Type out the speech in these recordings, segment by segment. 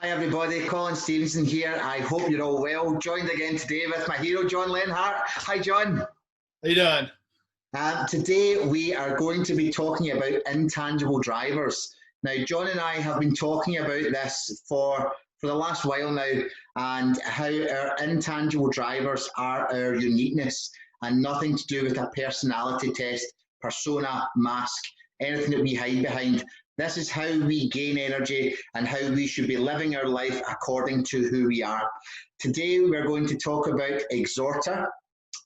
Hi everybody, Colin Stevenson here. I hope you're all well. Joined again today with my hero, John Lenhart. Hi John. How you doing? Today we are going to be talking about intangible drivers. Now John and I have been talking about this for the last while now, and how our intangible drivers are our uniqueness and nothing to do with a personality test, persona, mask, anything that we hide behind. This is how we gain energy and how we should be living our life according to who we are. Today, we're going to talk about Exhorter.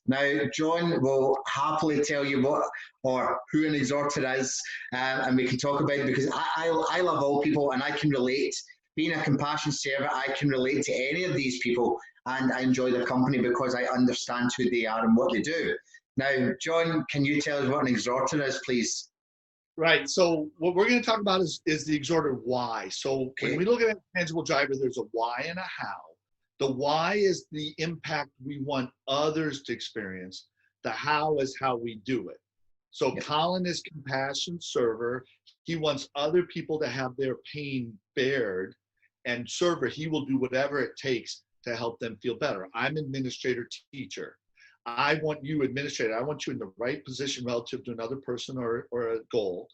Now, John will happily tell you what or who an exhorter is, and we can talk about it because I love all people and I can relate. Being a compassion servant, I can relate to any of these people and I enjoy their company because I understand who they are and what they do. Now, John, can you tell us what an exhorter is, please? Right. So what we're going to talk about is the Exhorter-WHY. So when we look at an intangible driver, there's a why and a how. The why is the impact we want others to experience. The how is how we do it. So Colin is compassion server. He wants other people to have their pain bared, and server, he will do whatever it takes to help them feel better. I'm administrator teacher. I want you administrator. I want you in the right position relative to another person or a goal.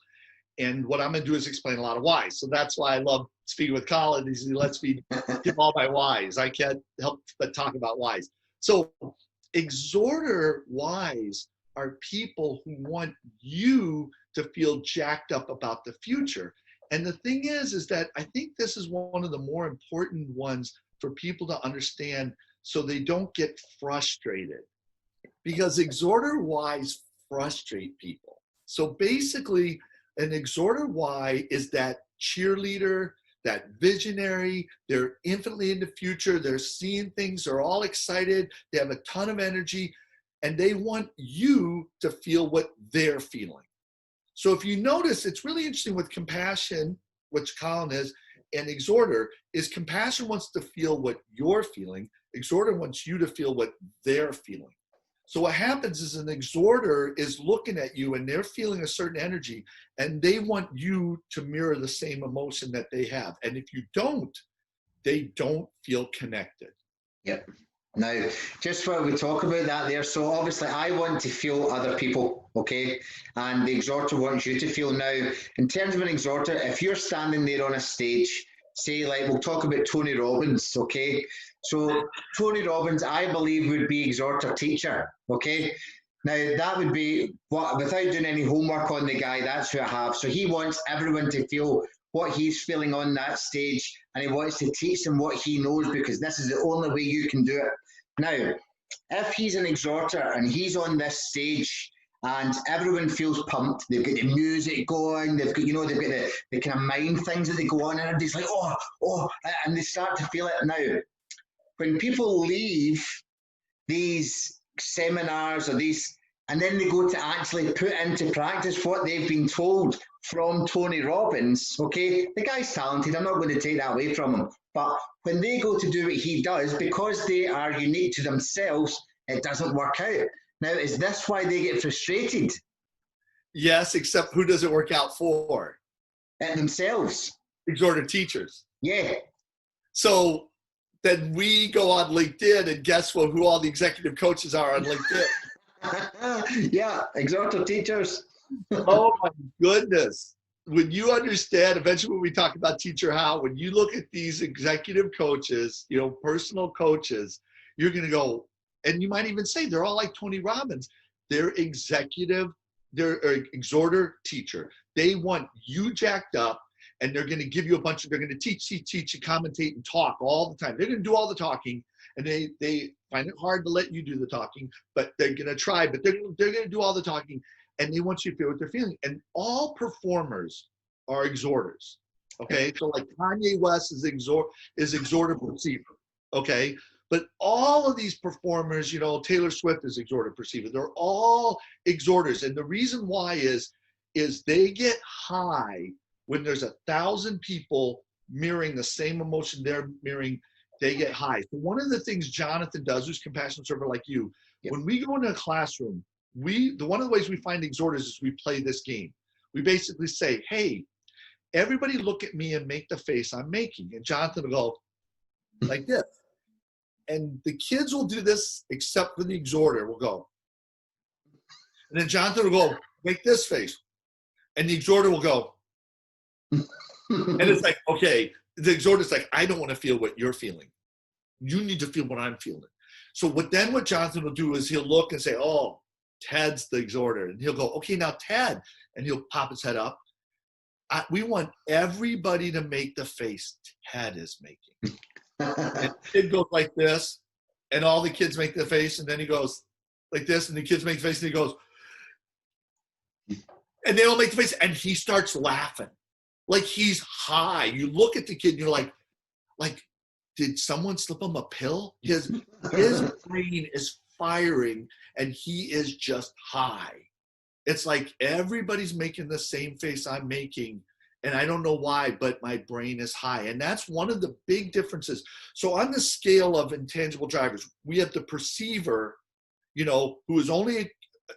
And what I'm going to do is explain a lot of whys. So that's why I love speaking with Colin. He lets me give all my whys. I can't help but talk about whys. So exhorter whys are people who want you to feel jacked up about the future. And the thing is that I think this is one of the more important ones for people to understand so they don't get frustrated. Because exhorter whys frustrate people. So basically, an exhorter why is that cheerleader, that visionary. They're infinitely in the future. They're seeing things. They're all excited. They have a ton of energy, and they want you to feel what they're feeling. So if you notice, it's really interesting with compassion, which Colin is, and exhorter is compassion wants to feel what you're feeling. Exhorter wants you to feel what they're feeling. So what happens is an exhorter is looking at you and they're feeling a certain energy and they want you to mirror the same emotion that they have. And if you don't, they don't feel connected. Yep. Now, just while we talk about that there, so obviously I want to feel other people, okay? And the exhorter wants you to feel. Now, in terms of an exhorter, if you're standing there on a stage, say like, we'll talk about Tony Robbins, okay? So Tony Robbins, I believe, would be exhorter teacher, okay? Now that would be what, without doing any homework on the guy, that's who I have. So he wants everyone to feel what he's feeling on that stage, and he wants to teach them what he knows because this is the only way you can do it. Now, if he's an exhorter and he's on this stage and everyone feels pumped, they've got the music going, they've got, they've got the kind of mind things that they go on, and everybody's like, oh, and they start to feel it. Now, when people leave these seminars or these, and then they go to actually put into practice what they've been told from Tony Robbins, okay, the guy's talented, I'm not going to take that away from him, but when they go to do what he does, because they are unique to themselves, it doesn't work out. Now, is this why they get frustrated? Yes, except who does it work out for? Themselves. Exhorter teachers. Yeah. So then we go on LinkedIn and guess what? Who all the executive coaches are on LinkedIn? Yeah, exhorter teachers. Oh my goodness. When you understand, eventually when we talk about teacher how, when you look at these executive coaches, personal coaches, you're going to go, and you might even say they're all like Tony Robbins. They're executive, they're exhorter teacher. They want you jacked up, and they're going to give you they're going to teach, and commentate, and talk all the time. They're going to do all the talking, and they find it hard to let you do the talking, but they're going to try, but they're going to do all the talking, and they want you to feel what they're feeling. And all performers are exhorters, okay? So like Kanye West is exhorter perceiver, okay? But all of these performers, Taylor Swift is exhorter perceiver. They're all exhorters, and the reason why is they get high when there's 1,000 people mirroring the same emotion they're mirroring. They get high. So one of the things Jonathan does, who's compassion server like you, when we go into a classroom, one of the ways we find exhorters is we play this game. We basically say, hey, everybody look at me and make the face I'm making. And Jonathan will go like this. And the kids will do this except for the exhorter will go. And then Jonathan will go, make this face. And the exhorter will go. And it's like, okay, the exhorter's like, I don't want to feel what you're feeling. You need to feel what I'm feeling. So what Jonathan will do is he'll look and say, oh, Ted's the exhorter. And he'll go, okay, now Ted. And he'll pop his head up. We want everybody to make the face Ted is making. And the kid goes like this, and all the kids make the face, and then he goes like this, and the kids make the face, and he goes, and they all make the face, and he starts laughing. Like he's high. You look at the kid, and you're like, did someone slip him a pill? His brain is firing, and he is just high. It's like everybody's making the same face I'm making, and I don't know why, but my brain is high. And that's one of the big differences. So on the scale of intangible drivers, we have the perceiver, who is only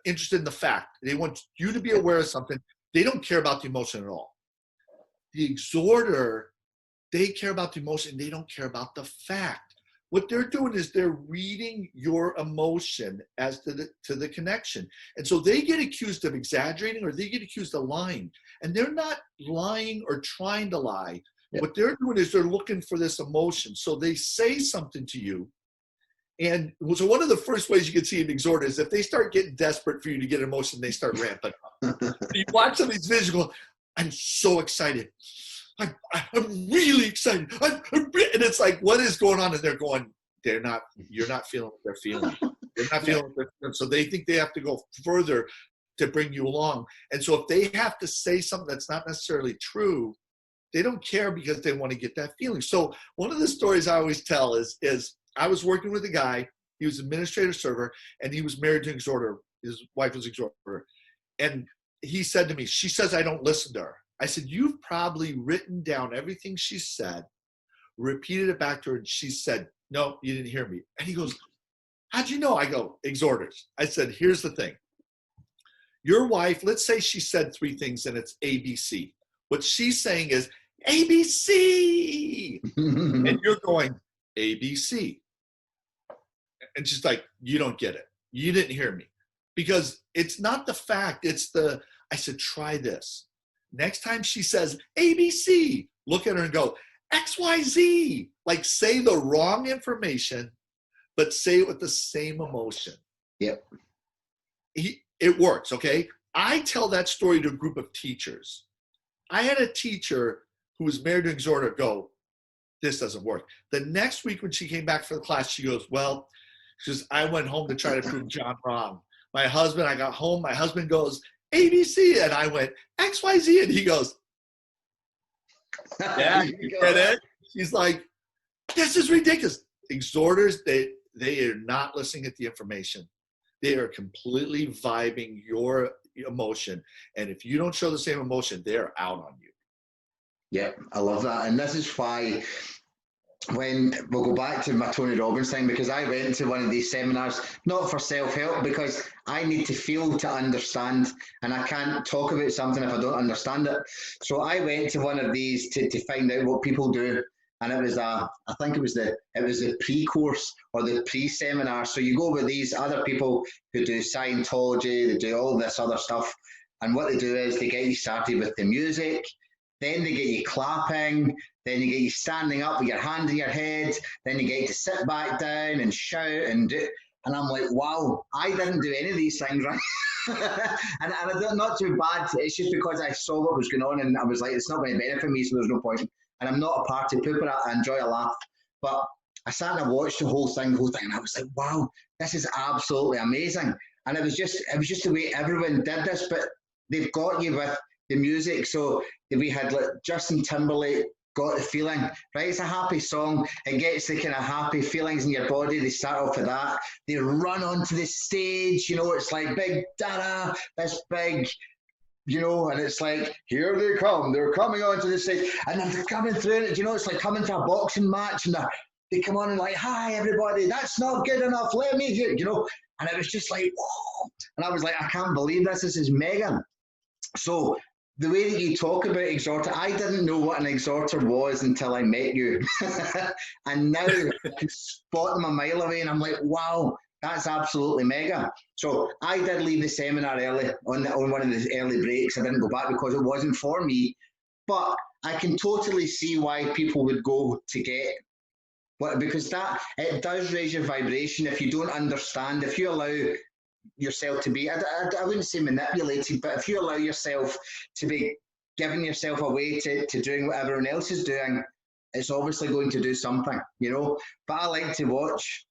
interested in the fact. They want you to be aware of something. They don't care about the emotion at all. The exhorter, they care about the emotion. They don't care about the fact. What they're doing is they're reading your emotion as to the connection. And so they get accused of exaggerating, or they get accused of lying. And they're not lying or trying to lie. Yep. What they're doing is they're looking for this emotion. So they say something to you. And so one of the first ways you can see an exhorter is if they start getting desperate for you to get emotion, they start ramping up. You watch some of these videos, you go, I'm so excited. I'm really excited. And it's like, what is going on? And they're going, you're not feeling what they're feeling. They're not feeling what they're feeling. So they think they have to go further to bring you along. And so if they have to say something that's not necessarily true, they don't care because they want to get that feeling. So one of the stories I always tell is I was working with a guy. He was an administrator server, and he was married to an exhorter. His wife was an exhorter. And he said to me, she says I don't listen to her. I said, you've probably written down everything she said, repeated it back to her, and she said, no, you didn't hear me. And he goes, how'd you know? I go, exhorters. I said, here's the thing. Your wife, let's say she said 3 things and it's ABC. What she's saying is ABC. And you're going, ABC. And she's like, you don't get it. You didn't hear me. Because it's not the fact, I said, try this. Next time she says ABC, look at her and go, XYZ. Like say the wrong information, but say it with the same emotion. Yep. It works, okay? I tell that story to a group of teachers. I had a teacher who was married to an exhorter go, this doesn't work. The next week when she came back for the class, she goes, well, she says, I went home to try to prove John wrong. I got home, my husband goes, ABC, and I went, XYZ, and he goes, yeah, you get it? She's like, this is ridiculous. Exhorters, they are not listening at the information. They are completely vibing your emotion. And if you don't show the same emotion, they're out on you. Yeah, I love that. And this is why when we'll go back to my Tony Robbins thing, because I went to one of these seminars, not for self-help, because I need to feel to understand, and I can't talk about something if I don't understand it. So I went to one of these to find out what people do. And it was I think it was the pre-course or the pre-seminar. So you go with these other people who do Scientology, they do all this other stuff. And what they do is they get you started with the music, then they get you clapping, then you get you standing up with your hand in your head, then you get you to sit back down and shout and do. And I'm like, wow, I didn't do any of these things, right? and I don't, not too bad. It's just because I saw what was going on and I was like, it's not going to benefit me, so there's no point. And I'm not a party pooper. I enjoy a laugh. But I sat and I watched the whole thing, and I was like, wow, this is absolutely amazing. And it was just the way everyone did this, but they've got you with the music. So we had like Justin Timberlake, Got the Feeling, right? It's a happy song. It gets the kind of happy feelings in your body. They start off with that. They run onto the stage, it's like big da-da, this big, and it's like, here they come. They're coming onto the stage. And then they're coming through it, it's like coming to a boxing match and they come on and like, hi, everybody, that's not good enough. Let me hear, And it was just like, whoa. And I was like, I can't believe this. This is mega. So the way that you talk about exhorter, I didn't know what an exhorter was until I met you. And now I can spot them a mile away and I'm like, wow, that's absolutely mega. So I did leave the seminar early on one of the early breaks. I didn't go back because it wasn't for me, but I can totally see why people would go to get. But because that, it does raise your vibration if you don't understand, if you allow yourself to be, I wouldn't say manipulated, but if you allow yourself to be giving yourself away to doing what everyone else is doing, it's obviously going to do something, you know. But I like to watch.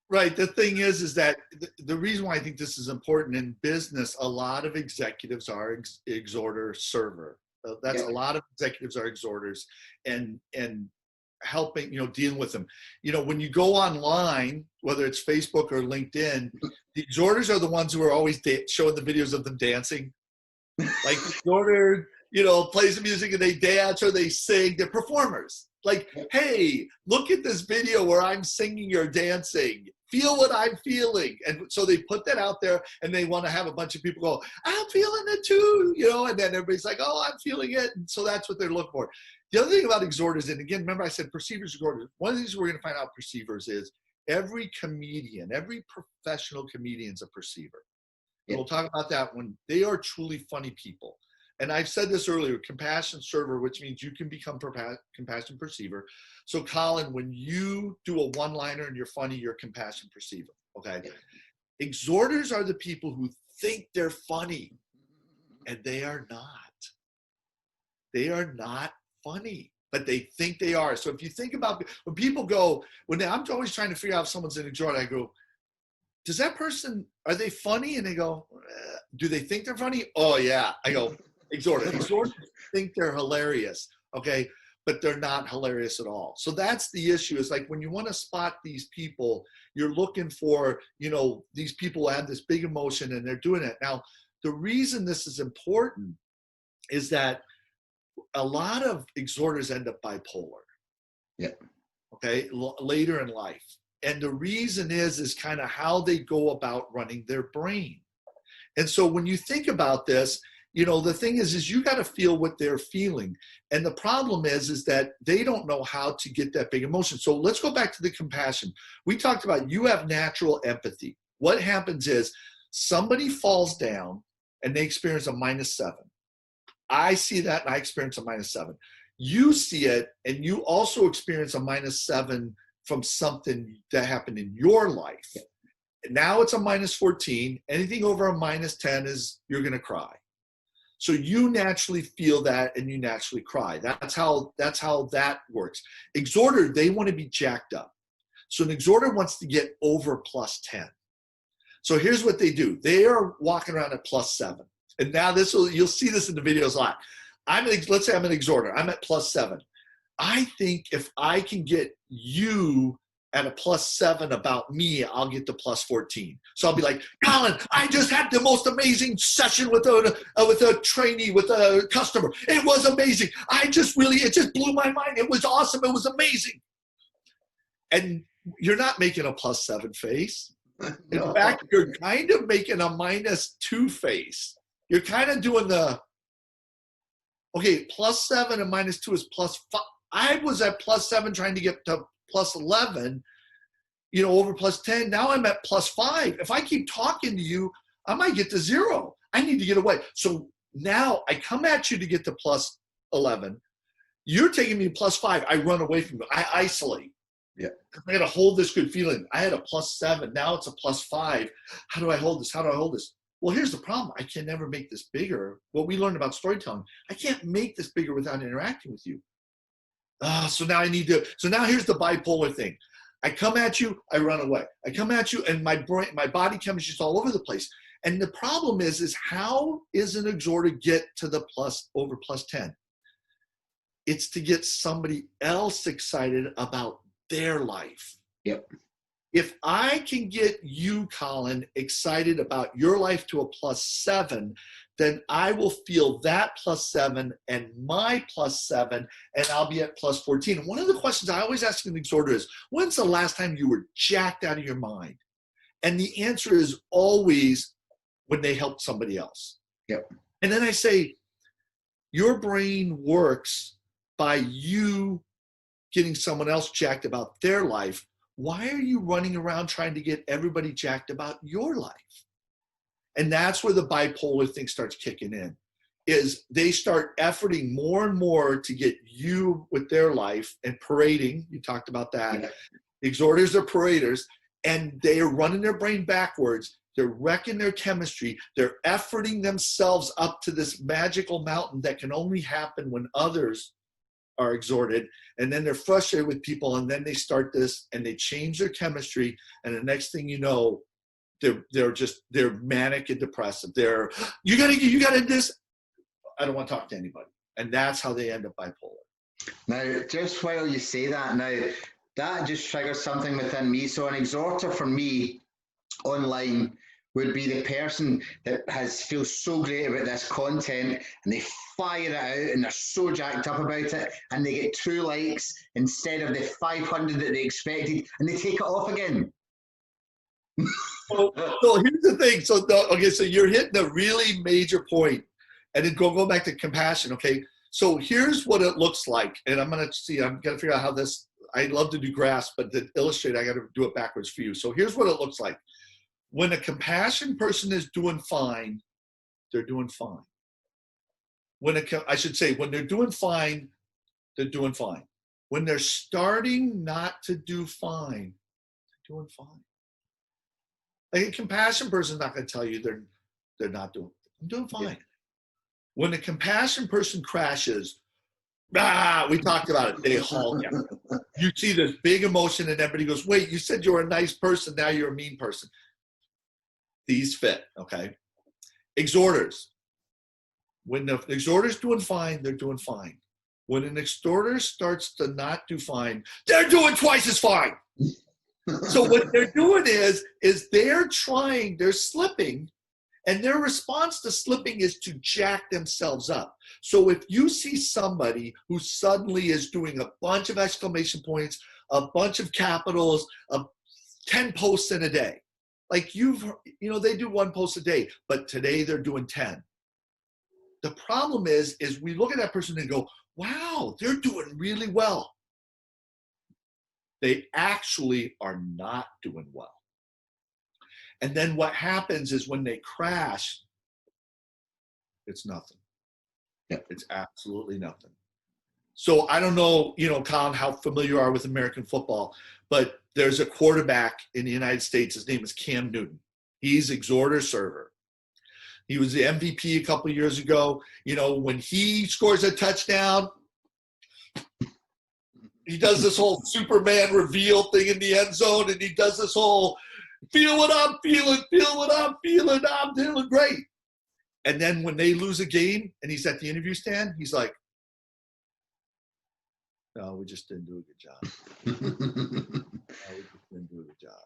Right. The thing is that the reason why I think this is important in business, a lot of executives are exhorter server. That's a lot of executives are exhorters and helping, dealing with them. When you go online, whether it's Facebook or LinkedIn, the exhorters are the ones who are always showing the videos of them dancing. Like the exhorter, plays the music and they dance or they sing. They're performers. Like, hey, look at this video where I'm singing or dancing. Feel what I'm feeling. And so they put that out there and they want to have a bunch of people go, I'm feeling it too, and then everybody's like, oh, I'm feeling it. And so that's what they're looking for. The other thing about exhorters, and again, remember I said perceivers, exhorters. One of the things we're going to find out perceivers is every comedian, every professional comedian is a perceiver. And we'll talk about that when they are truly funny people. And I've said this earlier, compassion server, which means you can become compassion perceiver. So Colin, when you do a one-liner and you're funny, you're compassion perceiver, okay? Exhorters are the people who think they're funny, and they are not. They are not funny, but they think they are. So if you think about when people go, I'm always trying to figure out if someone's an exhorter, I go, does that person, are they funny? And they go, do they think they're funny? Oh yeah. I go, exhorters think they're hilarious, okay? But they're not hilarious at all. So that's the issue. Is like when you want to spot these people, you're looking for, these people have this big emotion and they're doing it. Now, the reason this is important is that a lot of exhorters end up bipolar. Yeah. Okay, later in life. And the reason is kind of how they go about running their brain. And so when you think about this, the thing is you got to feel what they're feeling. And the problem is that they don't know how to get that big emotion. So let's go back to the compassion. We talked about you have natural empathy. What happens is somebody falls down and they experience a -7. I see that and I experience a -7. You see it and you also experience a -7 from something that happened in your life. Now it's a -14. Anything over a -10 is you're going to cry. So you naturally feel that and you naturally cry. That's how that works. Exhorter, they want to be jacked up. So an exhorter wants to get over +10. So here's what they do. They are walking around at +7. And now you'll see this in the videos a lot. Let's say I'm an exhorter. I'm at +7. I think if I can get you at a +7 about me, I'll get to +14. So I'll be like, Colin, I just had the most amazing session with a trainee, with a customer. It was amazing. It just blew my mind. It was awesome. It was amazing. And you're not making a +7 face. No. In fact, you're kind of making a -2 face. You're kind of doing okay, +7 and -2 is +5. I was at +7 trying to get to +11, over +10. Now I'm at +5. If I keep talking to you, I might get to 0. I need to get away. So now I come at you to get to +11. You're taking me +5. I run away from you. I isolate. Yeah. I got to hold this good feeling. I had a +7. Now it's a +5. How do I hold this? How do I hold this? Well, here's the problem. I can never make this bigger. What we learned about storytelling, I can't make this bigger without interacting with you. So now here's the bipolar thing. I come at you, I run away. I come at you, and my body chemistry is just all over the place. And the problem is how is an exhorter get to the over +10? It's to get somebody else excited about their life. Yep. If I can get you, Colin, excited about your life to a +7, then I will feel that +7 and my +7, and I'll be at +14. One of the questions I always ask an exhorter is, when's the last time you were jacked out of your mind? And the answer is always when they helped somebody else. Yep. And then I say, Your brain works by you getting someone else jacked about their life. Why are you running around trying to get everybody jacked about your life? And that's where the bipolar thing starts kicking in, is they start efforting more and more to get you with their life and parading. You talked about that. Yeah. Exhorters are paraders, and they are running their brain backwards. They're wrecking their chemistry. They're efforting themselves up to this magical mountain that can only happen when others are exhorted. And then they're frustrated with people, and then they start this, and they change their chemistry, and the next thing you know, they're manic and depressive. You gotta this. I don't want to talk to anybody. And that's how they end up bipolar. Now, just while you say that, that just triggers something within me. So an exhorter for me online would be the person that feels so great about this content, and they fire it out and they're so jacked up about it, and they get 2 likes instead of the 500 that they expected, and they take it off again. So here's the thing. So you're hitting a really major point, and then go back to compassion. Okay, so here's what it looks like, and I'm gonna figure out how this. I love to do graphs, but to illustrate, I got to do it backwards for you. So here's what it looks like. When a compassion person is doing fine, they're doing fine. When they're doing fine, they're doing fine. When they're starting not to do fine, they're doing fine. Like a compassion person is not going to tell you they're not doing. I'm doing fine. Yeah. When a compassion person crashes, we talked about it. They halt you. You see this big emotion, and everybody goes, "Wait, you said you were a nice person. Now you're a mean person." These fit, okay? Exhorters. When the exhorter's doing fine, they're doing fine. When an exhorter starts to not do fine, they're doing twice as fine. So what they're doing is they're slipping, and their response to slipping is to jack themselves up. So if you see somebody who suddenly is doing a bunch of exclamation points, a bunch of capitals, 10 posts in a day, like they do 1 post a day, but today they're doing 10. The problem is we look at that person and go, wow, they're doing really well. They actually are not doing well. And then what happens is when they crash, it's nothing. Yeah. It's absolutely nothing. So I don't know, Colin, how familiar you are with American football, but there's a quarterback in the United States. His name is Cam Newton. He's exhorter server. He was the MVP a couple of years ago. When he scores a touchdown, he does this whole Superman reveal thing in the end zone, and he does this whole feel what I'm feeling, feel what I'm feeling, I'm feeling great. And then when they lose a game and he's at the interview stand, he's like, no, we just didn't do a good job. No, we just didn't do a good job.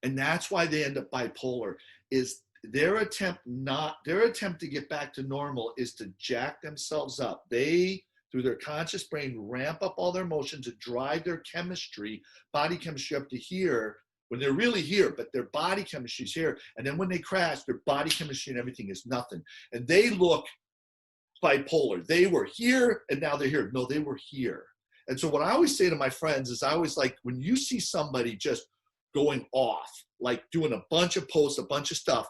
And that's why they end up bipolar, is their attempt to get back to normal is to jack themselves up. They, through their conscious brain, ramp up all their emotions to drive their chemistry, body chemistry up to here, when they're really here, but their body chemistry is here. And then when they crash, their body chemistry and everything is nothing. And they look bipolar. They were here and now they're here. No, they were here. And so what I always say to my friends is I always like, when you see somebody just going off, like doing a bunch of posts, a bunch of stuff,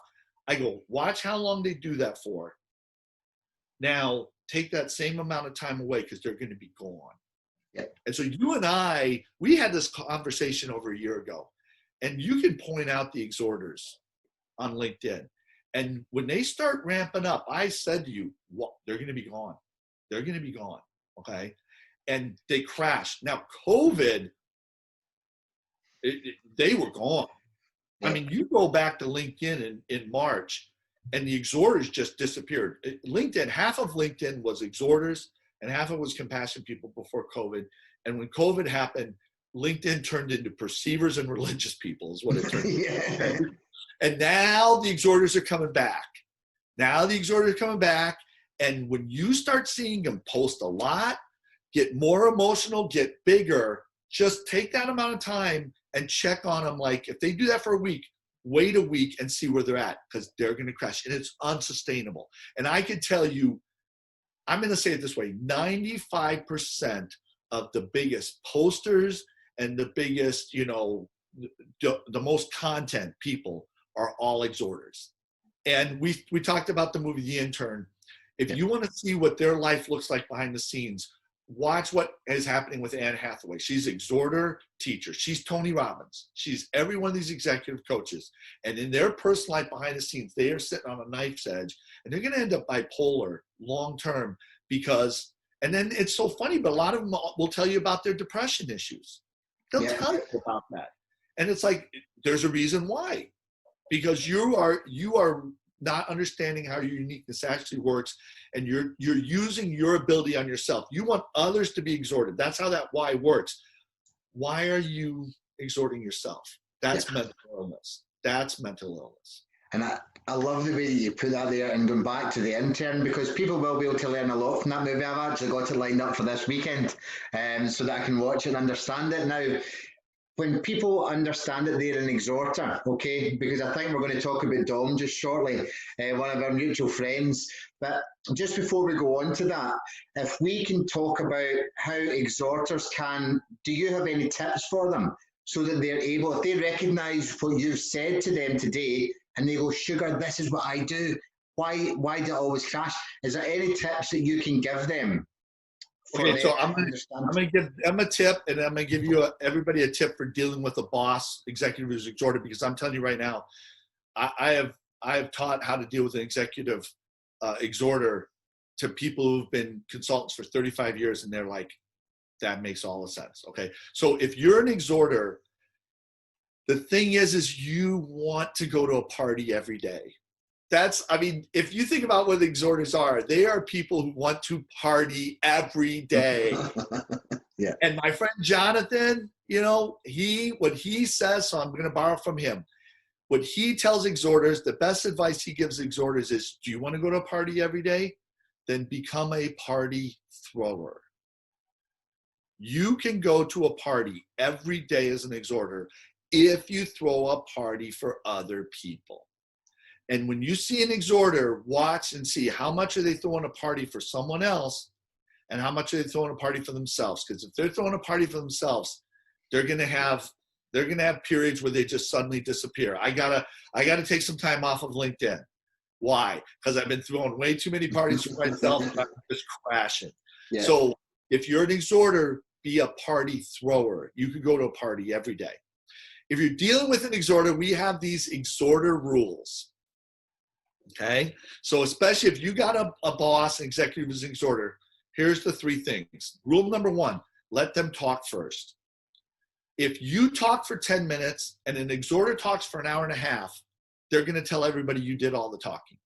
I go, watch how long they do that for. Now, take that same amount of time away because they're going to be gone. Yeah. And so you and I, we had this conversation over a year ago. And you can point out the exhorters on LinkedIn. And when they start ramping up, I said to you, well, they're going to be gone. They're going to be gone, okay? And they crashed. Now, COVID, they were gone. Yeah. I mean, you go back to LinkedIn in March, and the exhorters just disappeared. LinkedIn, half of LinkedIn was exhorters, and half of it was compassion people before COVID. And when COVID happened, LinkedIn turned into perceivers and religious people is what it turned into. Yeah. And now the exhorters are coming back. And when you start seeing them post a lot, get more emotional, get bigger, just take that amount of time and check on them. Like if they do that for a week, wait a week and see where they're at, because they're going to crash and it's unsustainable. And I can tell you I'm going to say it this way, 95% of the biggest posters and the biggest, you know, the most content people are all exhorters. And we talked about the movie The Intern. If you want to see what their life looks like behind the scenes, watch what is happening with Anne Hathaway. She's exhorter teacher. She's Tony Robbins. She's every one of these executive coaches. And in their personal life behind the scenes, they are sitting on a knife's edge, and they're going to end up bipolar long term because, and then it's so funny, but a lot of them will tell you about their depression issues. They'll tell you about that. And it's like, there's a reason why. Because you are not understanding how your uniqueness actually works, and you're using your ability on yourself. You want others to be exhorted. That's how that why works. Why are you exhorting yourself? That's mental illness. That's mental illness. And I love the way that you put that there, and going back to The Intern, because people will be able to learn a lot from that movie. I've actually got it lined up for this weekend so that I can watch it and understand it. Now, when people understand that they're an exhorter, okay, because I think we're going to talk about Dom just shortly, one of our mutual friends, but just before we go on to that, if we can talk about how exhorters do you have any tips for them so that they're able, if they recognize what you've said to them today and they go, sugar, this is what I do, why do it always crash? Is there any tips that you can give them? Okay, so I'm gonna give them a tip, and I'm gonna give you everybody a tip for dealing with a boss executive who's exhorter, because I'm telling you right now, I have taught how to deal with an executive exhorter to people who've been consultants for 35 years, and they're like, that makes all the sense. Okay, so if you're an exhorter, the thing is you want to go to a party every day. I mean, if you think about what the exhorters are, they are people who want to party every day. Yeah. And my friend Jonathan, you know, what he says, so I'm going to borrow from him. What he tells exhorters, the best advice he gives exhorters is, do you want to go to a party every day? Then become a party thrower. You can go to a party every day as an exhorter if you throw a party for other people. And when you see an exhorter, watch and see how much are they throwing a party for someone else and how much are they throwing a party for themselves. Because if they're throwing a party for themselves, they're going to have periods where they just suddenly disappear. I gotta take some time off of LinkedIn. Why? Because I've been throwing way too many parties for myself and I'm just crashing. Yeah. So if you're an exhorter, be a party thrower. You could go to a party every day. If you're dealing with an exhorter, we have these exhorter rules. Okay, so especially if you got a boss, an executive as an exhorter, here's the 3 things. Rule number 1, let them talk first. If you talk for 10 minutes and an exhorter talks for an hour and a half, they're going to tell everybody you did all the talking.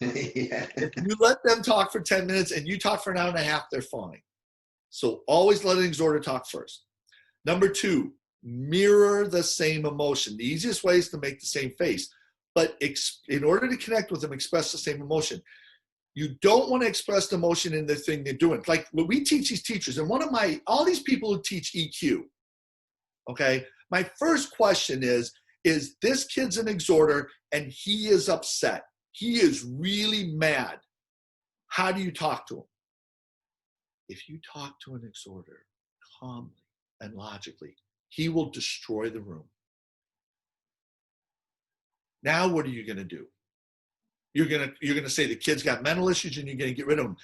Yeah. If you let them talk for 10 minutes and you talk for an hour and a half, they're fine. So always let an exhorter talk first. Number 2, mirror the same emotion. The easiest way is to make the same face. But in order to connect with them, express the same emotion. You don't want to express the emotion in the thing they're doing. Like when we teach these teachers, and all these people who teach EQ, okay, my first question is this kid's an exhorter and he is upset. He is really mad. How do you talk to him? If you talk to an exhorter calmly and logically, he will destroy the room. Now, what are you going to do? You're going to say the kid's got mental issues and you're going to get rid of him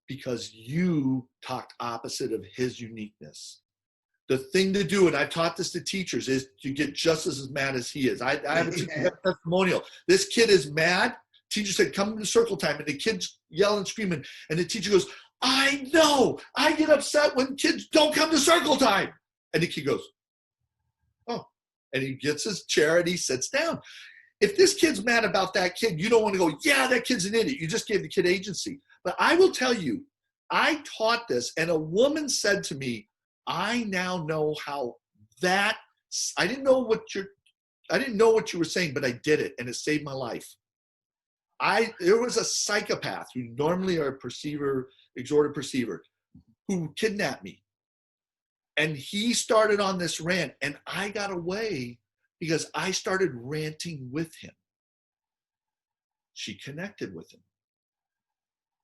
because you talked opposite of his uniqueness. The thing to do, and I've taught this to teachers, is to get just as mad as he is. I have a testimonial. This kid is mad. Teacher said, come to circle time. And the kid's yelling, screaming. And the teacher goes, I know. I get upset when kids don't come to circle time. And the kid goes, oh. And he gets his chair and he sits down. If this kid's mad about that kid, you don't want to go, yeah, that kid's an idiot. You just gave the kid agency. But I will tell you, I taught this, and a woman said to me, I now know how that, I didn't know what you were saying, but I did it, and it saved my life. There was a psychopath who normally are a perceiver, exhorter perceiver, who kidnapped me. And he started on this rant, and I got away because I started ranting with him. She connected with him.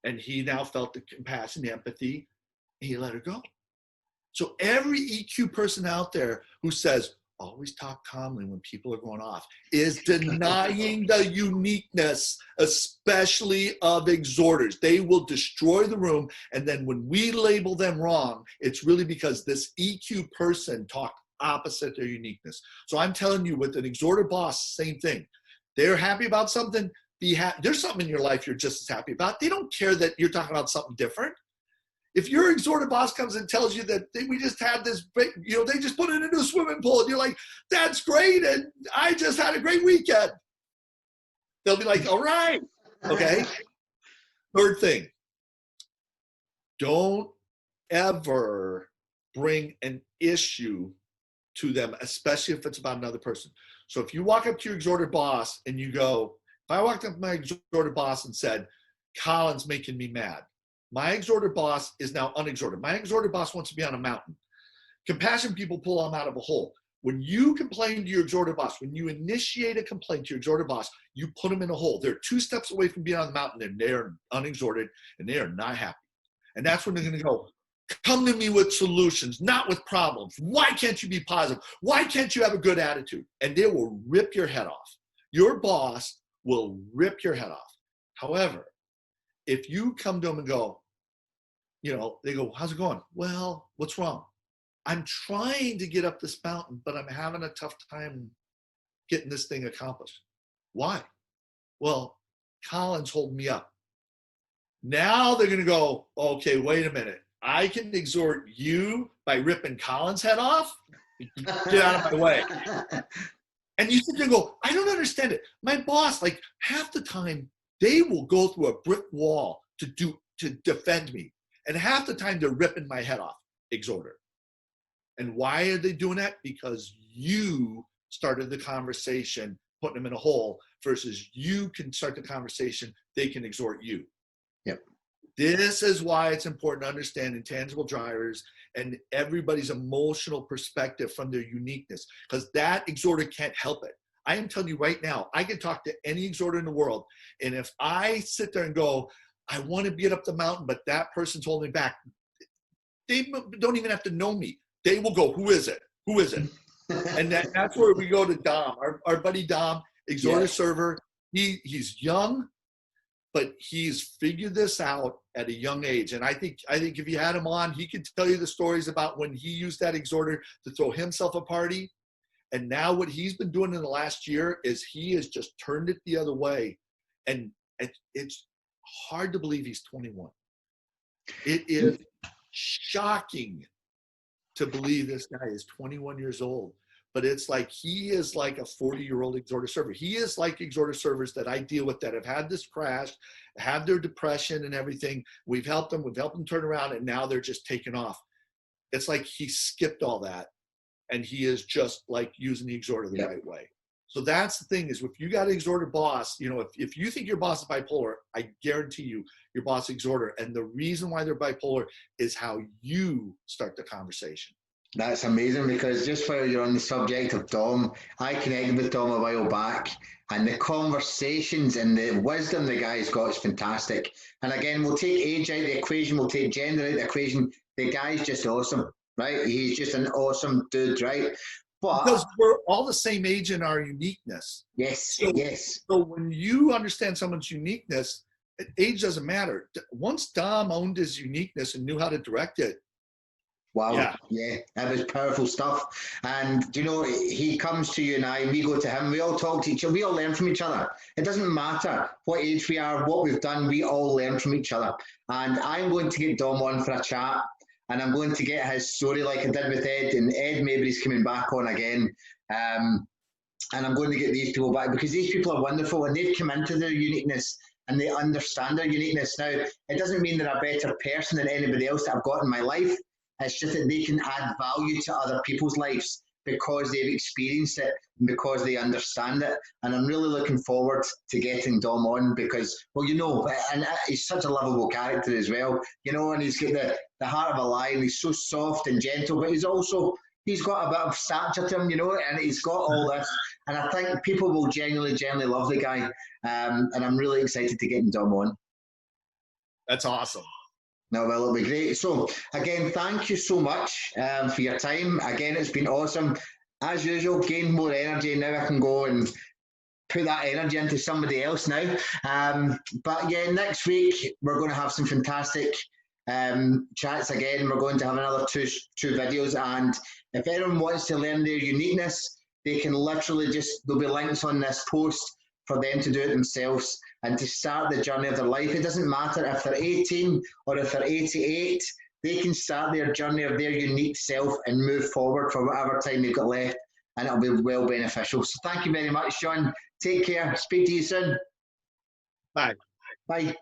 And he now felt the compassion, the empathy, and he let her go. So every EQ person out there who says, always talk calmly when people are going off, is denying the uniqueness, especially of exhorters. They will destroy the room. And then when we label them wrong, it's really because this EQ person talked opposite their uniqueness. So I'm telling you, with an exhorter boss, same thing. They're happy about something. There's something in your life you're just as happy about. They don't care that you're talking about something different. If your exhorter boss comes and tells you that we just had this, they just put it into a swimming pool, and you're like, that's great, and I just had a great weekend. They'll be like, all right, okay. Third thing, don't ever bring an issue to them, especially if it's about another person. So if you walk up to your exhorter boss and you go, if I walked up to my exhorter boss and said, Colin's making me mad, my exhorter boss is now unexhorted. My exhorter boss wants to be on a mountain. Compassion people pull them out of a hole. When you complain to your exhorter boss, when you initiate a complaint to your exhorter boss, you put them in a hole. They're 2 steps away from being on the mountain, and they're unexhorted, and they are not happy. And that's when they're going to go, come to me with solutions, not with problems. Why can't you be positive? Why can't you have a good attitude? And they will rip your head off. Your boss will rip your head off. However, if you come to them and go, they go, how's it going? Well, what's wrong? I'm trying to get up this mountain, but I'm having a tough time getting this thing accomplished. Why? Well, Colin's holding me up. Now they're going to go, okay, wait a minute. I can exhort you by ripping Colin's head off? Get out of my way. And you sit there and go, I don't understand it. My boss, like half the time, they will go through a brick wall to defend me. And half the time they're ripping my head off, exhorter. And why are they doing that? Because you started the conversation, putting them in a hole, versus you can start the conversation, they can exhort you. Yep. This is why it's important to understand intangible drivers and everybody's emotional perspective from their uniqueness, because that exhorter can't help it. I am telling you right now, I can talk to any exhorter in the world, and if I sit there and go, I want to get up the mountain, but that person's holding me back, they don't even have to know me. They will go, who is it? Who is it? And that's where we go to Dom, our buddy Dom, exhorter server. He's young, but he's figured this out at a young age. And I think if you had him on, he could tell you the stories about when he used that exhorter to throw himself a party. And now what he's been doing in the last year is he has just turned it the other way. And it's hard to believe he's 21. It is shocking to believe this guy is 21 years old. But it's like he is like a 40-year-old exhorter server. He is like exhorter servers that I deal with that have had this crash, have their depression and everything. We've helped them turn around, and now they're just taking off. It's like he skipped all that, and he is just like using the exhorter the right way. So that's the thing, is if you got an exhorter boss, if you think your boss is bipolar, I guarantee you your boss is exhorter. And the reason why they're bipolar is how you start the conversation. That's amazing, because just while you're on the subject of Dom, I connected with Dom a while back, and the conversations and the wisdom the guy's got is fantastic. And again, we'll take age out of the equation, we'll take gender out of the equation. The guy's just awesome, right? He's just an awesome dude, right? But because we're all the same age in our uniqueness. Yes, yes. So when you understand someone's uniqueness, age doesn't matter. Once Dom owned his uniqueness and knew how to direct it. Wow, yeah, that was powerful stuff. And he comes to you and I, we go to him, we all talk to each other, we all learn from each other. It doesn't matter what age we are, what we've done, we all learn from each other. And I'm going to get Dom on for a chat, and I'm going to get his story like I did with Ed, and Ed Mabry's coming back on again. And I'm going to get these people back, because these people are wonderful, and they've come into their uniqueness and they understand their uniqueness. Now, it doesn't mean they're a better person than anybody else that I've got in my life. It's just that they can add value to other people's lives because they've experienced it and because they understand it. And I'm really looking forward to getting Dom on, because, and he's such a lovable character as well, and he's got the heart of a lion. He's so soft and gentle, but he's got a bit of stature to him, and he's got all this. And I think people will genuinely love the guy. And I'm really excited to get Dom on. That's awesome. No, well, it'll be great. So, again, thank you so much for your time. Again, it's been awesome. As usual, gain more energy. Now I can go and put that energy into somebody else now. But yeah, next week, we're going to have some fantastic chats again. We're going to have another two videos. And if anyone wants to learn their uniqueness, they can literally just, there'll be links on this post for them to do it themselves and to start the journey of their life. It doesn't matter if they're 18 or if they're 88, they can start their journey of their unique self and move forward for whatever time they've got left, and it'll be well beneficial. So thank you very much, Sean. Take care. Speak to you soon. Bye. Bye.